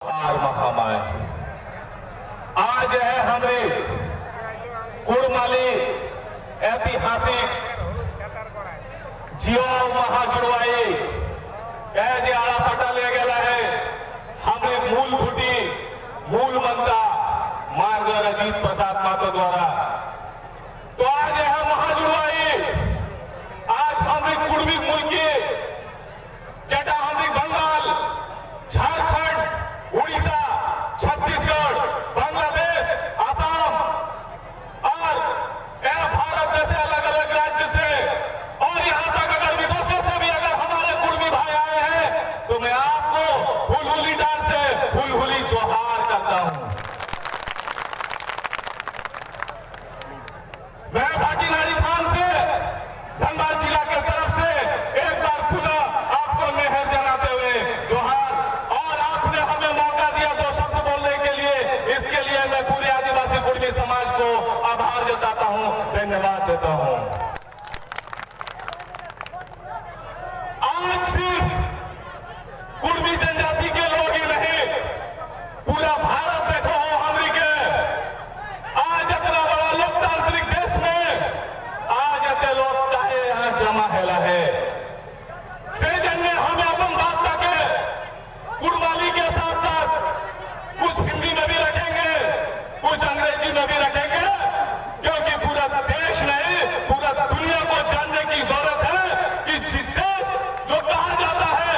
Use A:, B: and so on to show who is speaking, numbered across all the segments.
A: महामाय आज है हमारे कुड़माली ऐतिहासिक जियो महाजुड़वाई जे आड़ा पटा ले गया है हमें मूल फुटी मूल मंता मार्ग अजीत प्रसाद मातो द्वारा। तो आज है महाजुड़वाई आज हमें कुड़मी मुल्की जटा हमें बंगाल झारखंड उड़ीसा छत्तीसगढ़ बांग्लादेश असम और भारत जैसे अलग अलग राज्य से और यहां तक अगर विदेशों से भी अगर हमारे कुड़मी भाई आए हैं तो मैं आपको हुलहुली डांस से हुलहुली जोहार करता हूं। मैं भाटीनाड़ी थान से धनबाद जिला के तरफ से एक बार पुनः आपको मेहर जनाते हुए जोहार और आपने हमें मौका दिया दो शब्द बोलने के लिए, इसके लिए मैं पूरे आदिवासी कुड़मी समाज को आभार जताता हूं, धन्यवाद देता हूं। आज सिर्फ कुड़मी जनजाति के लोग ही नहीं पूरा भारत देखो हमरी के आज इतना बड़ा लोकतांत्रिक देश में आज इतने लोग काहे यहाँ जमा हैला है से जन्य हमें अपन बात ताके कुड़माली के साथ साथ कुछ हिंदी में भी रखेंगे कुछ अंग्रेजी में भी रखेंगे क्योंकि पूरा देश नहीं पूरा दुनिया को जानने की जरूरत है कि जिस देश जो कहा जाता है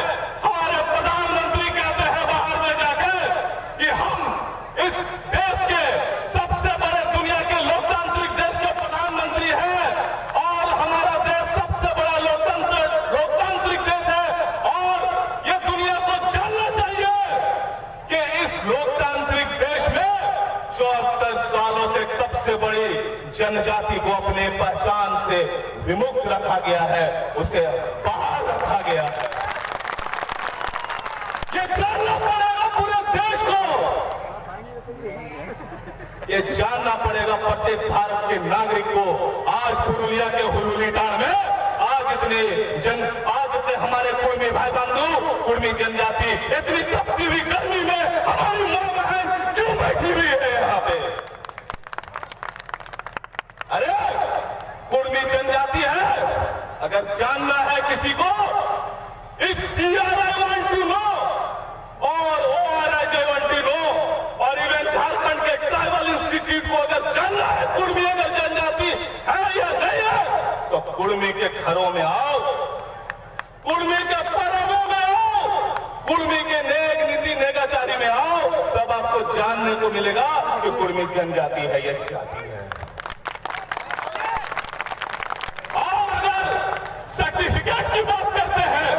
A: हमारे प्रधानमंत्री कहते हैं बाहर में जाकर कि हम इस देश के सबसे बड़े दुनिया के लोकतांत्रिक देश के प्रधानमंत्री हैं और हमारा देश सबसे बड़ा लोकतांत्रिक देश है और ये दुनिया को जानना चाहिए कि इस लोकतांत्रिक देश में 74 सालों से सबसे बड़ी जनजाति को अपने पहचान से विमुक्त रखा गया है, उसे बाहर रखा गया है। ये जानना पड़ेगा पूरे देश को, ये जानना पड़ेगा प्रत्येक भारत के नागरिक को। आज पुरुलिया के हुलहुली डांड में आज इतने हमारे कुड़मी भाई बंधु कुड़मी जनजाति इतनी तपती हुई गर्मी में हमारी मां बहन क्यों बैठी हुई है यहाँ पे? अरे कुड़मी जनजाति है, अगर जानना है किसी को if CRI want to know और ORI want to know और इवन झारखंड के ट्राइबल इंस्टीट्यूट को अगर जानना है कुड़मी अगर जनजाति है या नहीं है तो कुड़मी के घरों में आओ, कुड़मी के पर्वों में आओ, कुड़मी के नेक नीति नेगाचारी में आओ, तब आपको जानने को मिलेगा कि कुड़मी जनजाति है या जाति है। और अगर सर्टिफिकेट की बात करते हैं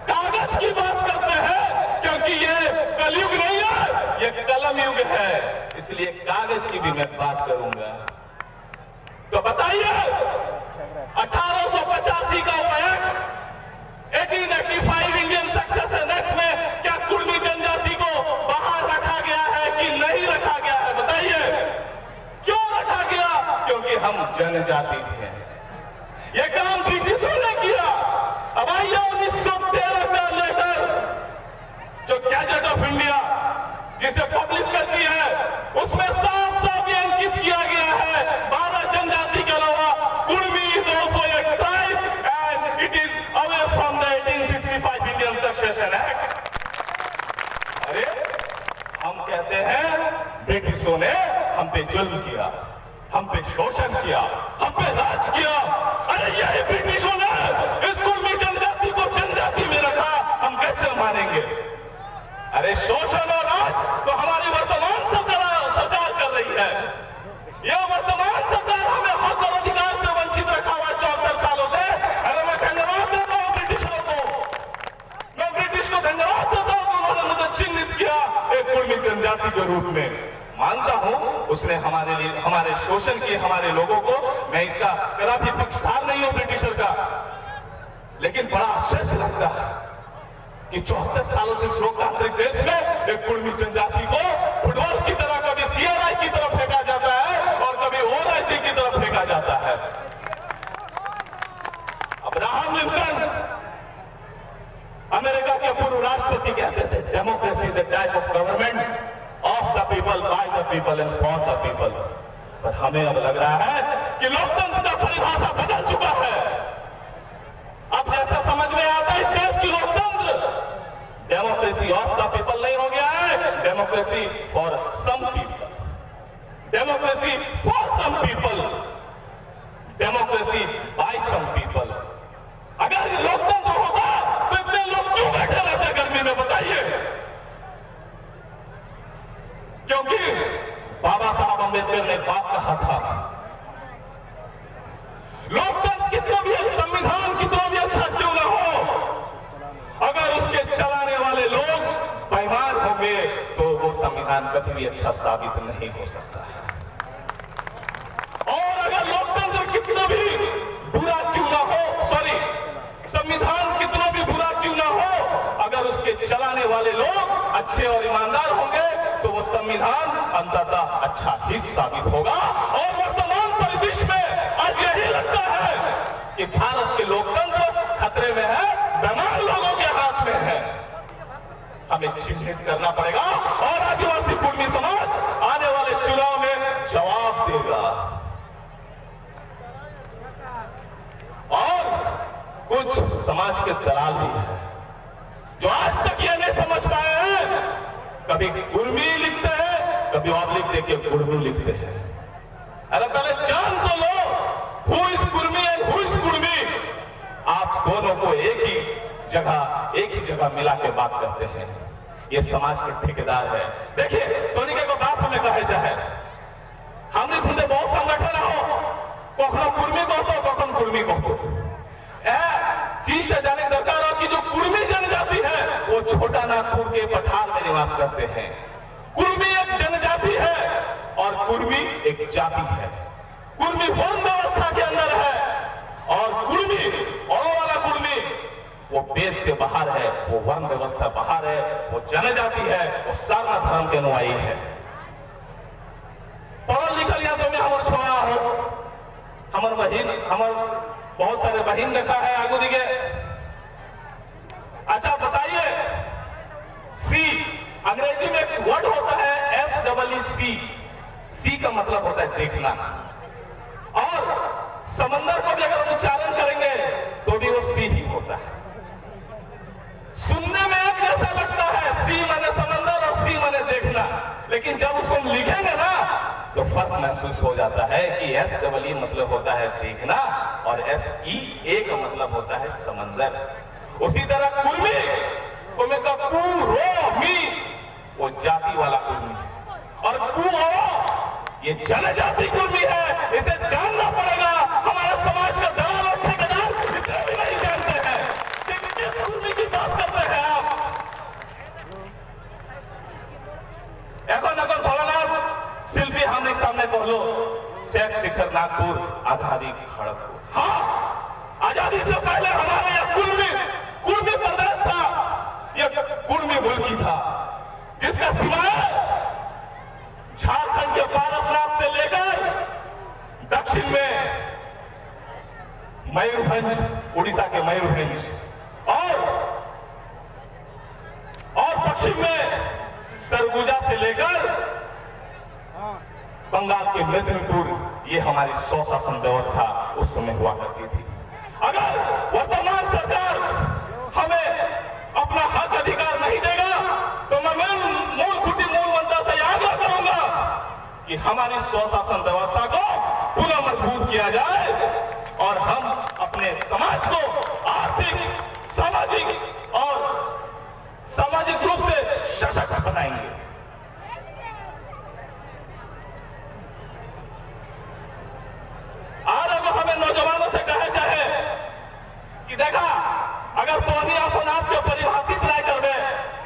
A: कागज की बात करते हैं क्योंकि ये कलयुग नहीं है ये कलम युग है इसलिए कागज की भी मैं बात करूंगा। तो बताइए 1885 का वो एक्ट 1885 इंडियन सक्सेशन एक्ट में क्या कुड़मी जनजाति को बाहर रखा गया है कि नहीं रखा गया है? बताइए क्यों रखा गया? क्योंकि हम जनजाति थे। यह काम ब्रिटिशों ने किया। अब आइए 1913 का लेटर जो गैजेट ऑफ इंडिया जिसे पब्लिश करती है उसमें साफ साफ ये अंकित किया गया है भारत जनजाति के अलावा Kurmi is also a tribe and it is away from the 1865 Indian succession act. अरे हम कहते हैं ब्रिटिशों ने हम पे जुल्म किया, हम पे शोषण किया, हम पे राज किया। अरे यही ब्रिटिशों ने इस कुड़मी जनजाति को जनजाति में रखा, हम कैसे मानेंगे? अरे शोषण और राज तो हमारी वर्तमान सरकार कर रही है। यह वर्तमान सरकार हमें हक और अधिकार से वंचित रखा हुआ 74 सालों से। अरे मैं धन्यवाद देता हूं ब्रिटिशरों को, मैं ब्रिटिश को धन्यवाद देता हूं कि उन्होंने मुझे चिन्हित किया एक कुड़मी जनजाति के रूप में। मानता हूं उसने हमारे लिए हमारे शोषण किए हमारे लोगों को, मैं इसका कदापि पक्षधार नहीं हूं ब्रिटिशर का, लेकिन बड़ा आश्चर्य लगता है कि 74 सालों से इस लोकतांत्रिक देश में एक कुड़मी जनजाति को फुटबॉल की तरह कभी CRI की तरफ फेंका जाता है और कभी ORI की तरफ फेंका जाता है। अब्राहम लिंकन अमेरिका के पूर्व राष्ट्रपति कहते थे democracy is a type of government government of the people, by the people and for the people. पर हमें अब लग रहा है कि लोकतंत्र का परिभाषा बदल चुका है। अब जैसा समझ में आता है इस देश की लोकतंत्र, डेमोक्रेसी ऑफ द पीपल नहीं हो गया है, democracy for some people, democracy for some people, democracy by some people. अगर ये लोकतंत्र होता तो इतने लोग क्यों बैठे रहते गर्मी में, बताइए? क्योंकि बाबा साहब अंबेडकर ने बात कहा था, लोकतंत्र कितना भी, संविधान कितना भी अच्छा क्यों ना हो, अगर उसके चलाने वाले लोग बेईमान होंगे तो वो संविधान कभी भी अच्छा साबित नहीं हो सकता है। और अगर लोकतंत्र कितना भी बुरा क्यों ना हो, सॉरी, संविधान कितना भी बुरा क्यों ना हो, अगर उसके चलाने वाले लोग अच्छे और ईमानदार होंगे तो वो संविधान अंततः अच्छा ही साबित होगा। और वर्तमान परिदृश्य में आज यही लगता है कि भारत के लोकतंत्र खतरे में है, बेईमान लोगों के हाथ में है। हमें चिन्हित करना पड़ेगा और आदिवासी कुर्मी समाज आने वाले चुनाव में जवाब देगा। और कुछ समाज के दलाल भी हैं जो आज तक ये नहीं समझ पाए हैं, कभी कुर्मी लिखते हैं, कभी ऑब्लिक देके कुर्मी लिखते हैं। अरे पहले जान तो लो who is Kurmi and who is Kurmi. आप दोनों को एक ही जगह मिला के बात करते हैं। ये समाज के ठेकेदार है। देखिए तोनिके को बात हमें कहे चाहे, हमने खुदे बहुत संगठन हो, कखनो कुर्मी कहतो कखन कुर्मी कहतो। चीज जाने दरकार हो कि जो कुर्मी जनजाति है वो छोटा नागपुर के पठार में निवास करते हैं। कुर्मी एक जनजाति है और कुर्मी एक जाति है। कुर्मी वर्ण व्यवस्था के अंदर है और कुर्मी औरों वाला कुर्मी वो वेद से बाहर है, वो वर्ण व्यवस्था बाहर है, वो जनजाति है, वो सारना धर्म के अनुयायी है। पढ़ल लिखल या तो मैं हमारे छोड़ा हो, हमार बहन, हमार बहुत सारे बहन देखा है आगू दिखे। अच्छा बताइए, सी अंग्रेजी में एक वर्ड होता है SEEC, सी का मतलब होता है देखना। और समंदर को भी अगर उच्चारण करेंगे तो भी वो सी ही होता है। सुनने में एक जैसा लगता है, सी माने समंदर और सी माने देखना, लेकिन जब उसको हम लिखेंगे ना तो फर्क महसूस हो जाता है कि SEE मतलब होता है देखना और SEA का मतलब होता है समंदर। उसी तरह कुर्मी को मैं कुरोमी, वो जाति वाला कुर्मी है, और कुओ ये जनजाति कुर्मी है। इसे जानना पड़ेगा। हमारे समाज का दलाल और ठेकेदार इतने भी नहीं जानते हैं कि किस कुर्मी की बात करते हैं आप। এখন ভোলানাথ শিল্পী हमने सामने कहलो शेख शिखर नागपुर आजादी खड़गपुर। हाँ, आजादी से पहले हमारे यहाँ कुर्मी प्रदेश था, यह कुर्मी मुल्की था, जिसका सिवाय झारखंड के पारसनाथ से लेकर दक्षिण में मयूरभंज, उड़ीसा के मयूरभंज और पश्चिम में सरगुजा से लेकर बंगाल के मेदिनीपुर, ये हमारी स्वशासन व्यवस्था उस समय हुआ करती थी। अगर वर्तमान सरकार हमें अपना हक अधिकार नहीं देगा तो मैं मूल मंत्र से आग्रह करूंगा कि हमारी स्वशासन व्यवस्था को पुनः मजबूत किया जाए और हम अपने समाज को आर्थिक, सामाजिक रूप से सशक्त बनाएंगे। और अब हमें नौजवानों से कहे चाहे कि देखा, अगर तो अभी अपन आपके परिभाषित नहीं करवे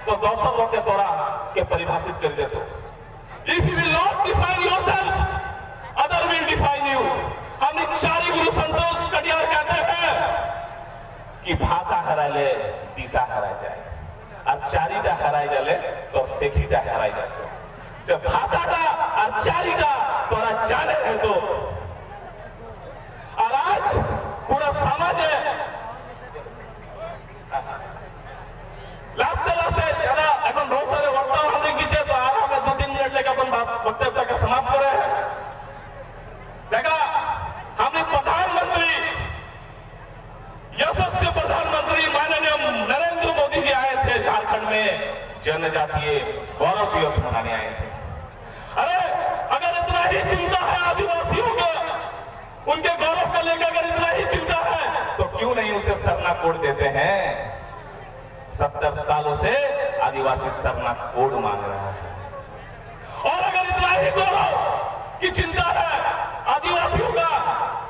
A: तो 200 लोग के तोरा के परिभाषित कर दे। तो if you will not define yourself, other will define you. हम चारी गुरु संतोष कटियार कहते हैं कि भाषा हरा ले दिशा हरा जाए, और चारिटा हराई जाले तो सेखीटा हराई जाते। जब भाषाटा और चारिटा तोरा जाने है तो, और आज पूरा समाज लास्ट এখন बहुत सारे वक्ता हमने पीछे तो गौरव दिवस मनाने आए थे। अरे अगर इतना ही चिंता है आदिवासियों को, उनके गौरव को लेकर अगर इतना ही चिंता है तो क्यों नहीं उसे सरना कोड देते हैं? 70 सालों से आदिवासी सरना कोड मांग रहा है। और अगर इतना ही गौरव की चिंता है आदिवासियों का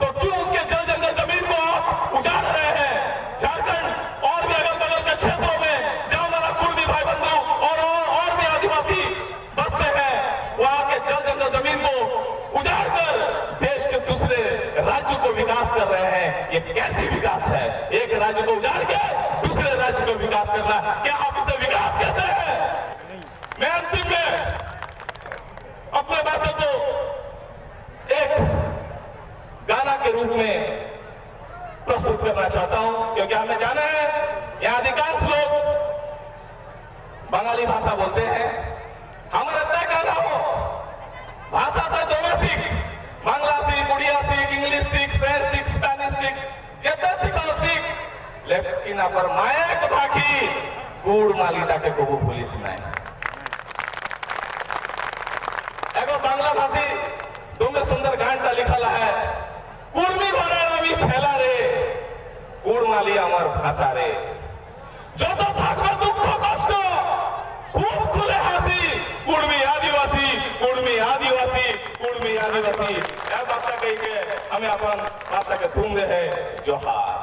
A: तो क्यों उसके जल जंगल जमीन को आप उजाड़ रहे हैं? झारखंड और भी अगल बगल के क्षेत्रों में जहां हमारा कुर्मी भाई बंधु और भी आदिवासी बसते हैं, वहां के जल जंगल जमीन को उजाड़ कर देश के दूसरे राज्य को विकास कर रहे हैं। ये कैसी विकास है? एक राज्य को उजाड़ के दूसरे राज्य को विकास करना, क्या आप इसे विकास कहते हैं? मैं अंतिम में अपने बातों को एक गाना के रूप में प्रस्तुत करना चाहता हूं, क्योंकि हमें जाना है यहां अधिकांश लोग बंगाली भाषा बोलते हैं। हमारा तय गाना हो भाषा तो दोनों सीख, बांग्ला सीख, उड़िया सीख, इंग्लिश सीख, फ्रेंच सीख, स्पेनिश सीख, जितना सीखो सीख, लेकिन अपर मायक बाकी गुड़ मालिटा के गोबू पुलिस नहीं। एगो बांग्ला भाषी तुम्हें सुंदर गानटा लिखल है, कुर्मी घरे रवि छेला रे गुड़ माली আমার ভাষা রে, যত থাকবে দুঃখ কষ্ট খুব খুলে হাসি, কুর্মি आदिवासी कुर्मी आदिवासी कुर्मी आदिवासी। यह बात कही के हमें अपन बात के तुम है जोहार।